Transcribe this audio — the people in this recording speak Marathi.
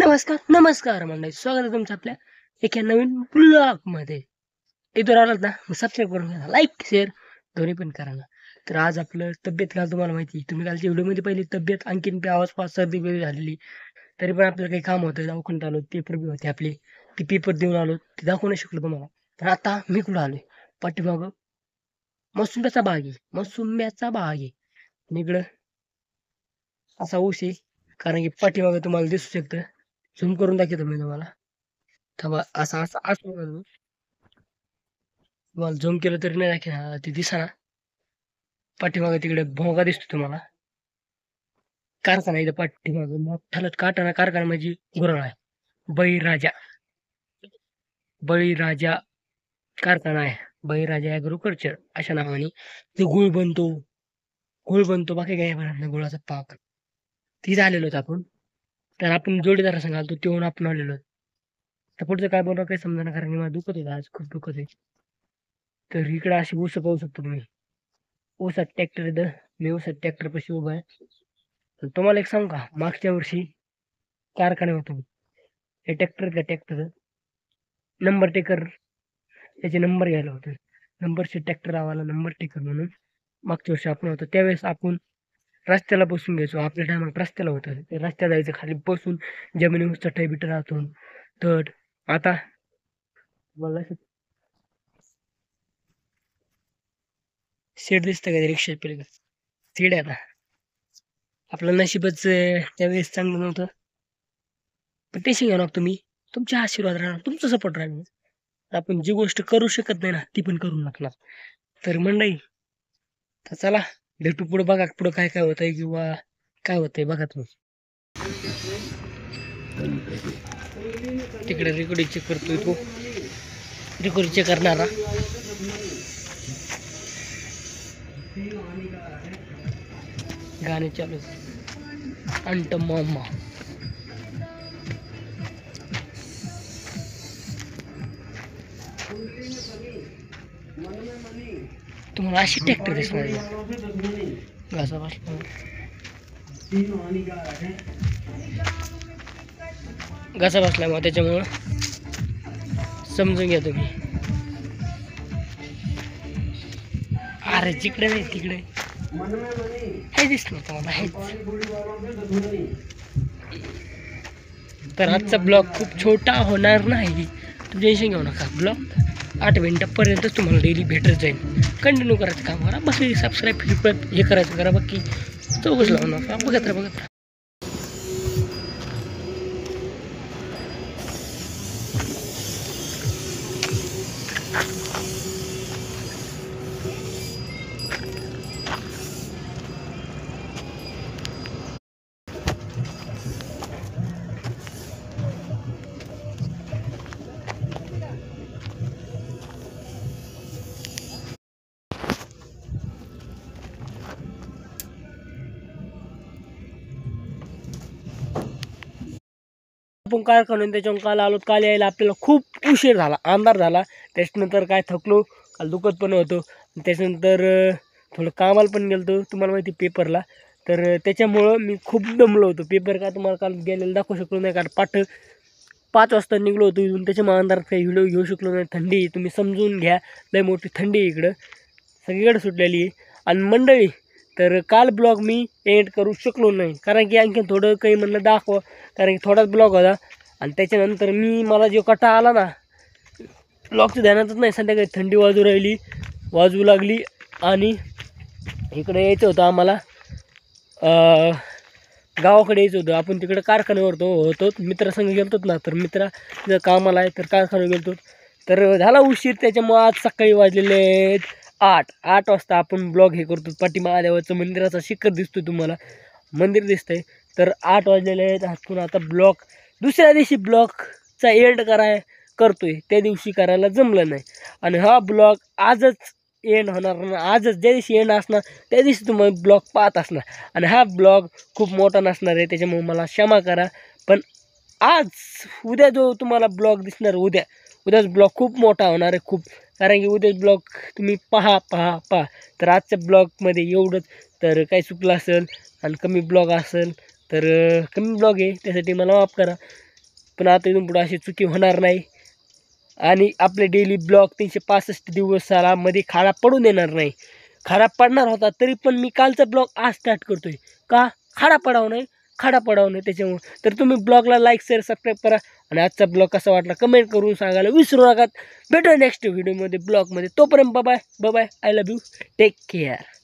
नमस्कार मंडळी, स्वागत आहे तुमचं आपल्या एका नवीन ब्लॉग मध्ये. इथून आलात ना, सबस्क्राईब करून घ्या, लाईक शेअर दोन्ही पण करा ना. तर आज आपलं तब्येत काल तुम्हाला माहिती, तुम्ही कालच्या व्हिडिओमध्ये पहिली तब्येत आणखीन पे आवाज पास सर्दी बिर्दी झालेली. तरी पण आपल्याला काही काम होतं, दवाखान्यात आलो, पेपर बी होते आपले, ते पेपर देऊन आलो, ते दाखवू नाही शकलो तुम्हाला. तर आता मी कुठं आलोय, पाठीमागं मोसुंब्याचा बाग आहे. आणि इकडं असा ऊस आहे, कारण की पाठीमागं तुम्हाला दिसू शकतं. झूम करून दाखवतो मी तुम्हाला. थांबा, असं असं असं बघा तुम्ही. तुम्हाला झूम केलं तरी नाही दाखवणार, ते दिसा. पाठीमागे तिकडे भोंगा दिसतो तुम्हाला. कारखाना इथं पाठीमागे मोठाला काटाणा कारखाना म्हणजे गुराळ आहे. बळीराजा बळीराजा कारखाना आहे. बळीराजा ॲग्रोकल्चर अशा नावाने. ते गुळ बनतो बाकी काही बनत नाही, गुळाचा पाक. ती झालेलो आपण. तर आपण जोडीदारा सांगाल तो आपण आलेलो. तर पुढचं काय बोलणं काही समजा, कारण की मला दुखत होतं, आज खूप दुखत आहे. तर इकडे अशी ऊस पाहू शकतो तुम्ही. ऊसात ट्रॅक्टर इथं, मी ऊसात ट्रॅक्टर पाशी उभा आहे. तर तुम्हाला एक सांगू का, मागच्या वर्षी कारखान्यावर होतो हे ट्रॅक्टर नंबर टेकर, त्याचे नंबर घ्यायला होते. नंबरचे ट्रॅक्टर आम्हाला नंबर टेकर म्हणून मागच्या वर्षी आपण होतो. त्यावेळेस आपण रस्त्याला बसून घ्यायचो. आपल्या टायमाला रस्त्याला होतं, ते रस्त्यात जायचं, खाली बसून जमिनीवर चटई बिट राहतो. तर आता मला शेड दिसतं का रिक्षा पलीकडे, सीड आहे. आता आपलं नशीबच त्यावेळेस चांगलं नव्हतं, पण टेन्शन घ्या ना तुम्ही. तुमचे आशीर्वाद राहणार, तुमचा सपोर्ट राहणार. आपण जी गोष्ट करू शकत नाही ना, ती पण करून टाकणार. तर मंडळी, तर चला भेटू पुढे. बघा पुढं काय काय होतंय किंवा काय होतंय बघा तुम्ही. तिकडे रेकॉर्डिंग चेक करतोय तो, रेकॉर्डिंग चेक करणारा. गाणे चालू अंट मामा. तुम्हाला अशी ट्रॅक्टर दिसणार घासा बसला, घासा बसला मग त्याच्यामुळं समजून घ्या तुम्ही. अरे जिकडे नाही तिकडे हे दिसलं तुम्हाला हेच. तर आजचा ब्लॉग खूप छोटा होणार नाही, तुम्ही टेन्शन घेऊ नका. ब्लॉग 8 मिनिटापर्यंतच तुम्हाला डेली भेटत जाईल. कंटिन्यू करायचं काम करा, बस सबस्क्राईब हे करायचं करा, बाकी चौकच लावू नका. बघत राहा. आपण कारखान्यात त्याच्यावर काल आलो, काल यायला आपल्याला खूप उशीर झाला, अंधार झाला. त्याच्यानंतर काय थकलो, काल दुखत पण होतो. त्याच्यानंतर थोडं कामाला पण गेलो, तुम्हाला माहिती पेपरला. तर त्याच्यामुळं मी खूप दमलो होतो. पेपर काय तुम्हाला काल गेलेलं दाखवू शकलो नाही, कारण 5 वाजता निघलो होतो इथून. त्याच्यामुळे अंधारात काही व्हिडिओ घेऊ शकलो नाही. थंडी तुम्ही समजून घ्या, लय मोठी थंडी इकडं सगळीकडे सुटलेली आहे. आणि मंडळी, तर काल ब्लॉग मी एंड करू शकलो नाही, कारण की आणखी थोडं काही म्हणलं दाखवा, कारण की थोडाच ब्लॉग होता. आणि त्याच्यानंतर मला जो कटा आला ना, ब्लॉगचं ध्यानातच नाही. संध्याकाळी थंडी वाजू लागली आणि इकडे यायचं होतं आम्हाला, गावाकडे यायचं होतं. आपण तिकडे कारखान्यावर होतो मित्रासंग गेलतोच ना. तर मित्र तिथं कामाला आहे, तर कारखान्यावर गेलतो. तर झाला उशीर. त्याच्यामुळं आज सकाळी वाजलेले 8 वाजता आपण ब्लॉग हे करतो. पाठी महादेवाचं मंदिराचा शिखर दिसतो तुम्हाला, मंदिर दिसतंय. तर 8 वाजलेले आहेत. आपण आता ब्लॉग दुसऱ्या दिवशी ब्लॉगचा एंड करतोय. त्या दिवशी करायला जमलं नाही, आणि हा ब्लॉग आजच एंड होणार ना. आजच ज्या दिवशी एंड असणार त्या दिवशी तुम्हाला ब्लॉग पाहत असणार. आणि हा ब्लॉग खूप मोठा नसणार आहे, त्याच्यामुळे मला क्षमा करा. पण उद्या जो तुम्हाला ब्लॉग दिसणार, उद्याच ब्लॉग खूप मोठा होणार आहे खूप, कारण की उद्याच ब्लॉग तुम्ही पहा. तर आजच्या ब्लॉगमध्ये एवढंच. तर काही चुकलं असेल आणि कमी ब्लॉग असेल तर कमी ब्लॉग आहे, त्यासाठी मला माफ करा. पण आता इथून पुढे अशी चुकी होणार नाही आणि आपले डेली ब्लॉग 365 दिवसामध्ये खराब पडून देणार नाही. खराब पडणार होता तरी पण मी कालचा ब्लॉग आज स्टार्ट करतोय का खडा पडावं नाही त्याच्यामुळे. तर तुम्ही ब्लॉगला लाईक शेअर सबस्क्राईब करा आणि आजचा ब्लॉग कसा वाटला कमेंट करून सांगायला विसरू नका. भेटूया नेक्स्ट व्हिडिओमध्ये ब्लॉगमध्ये. तोपर्यंत bye bye. I love you. Take care.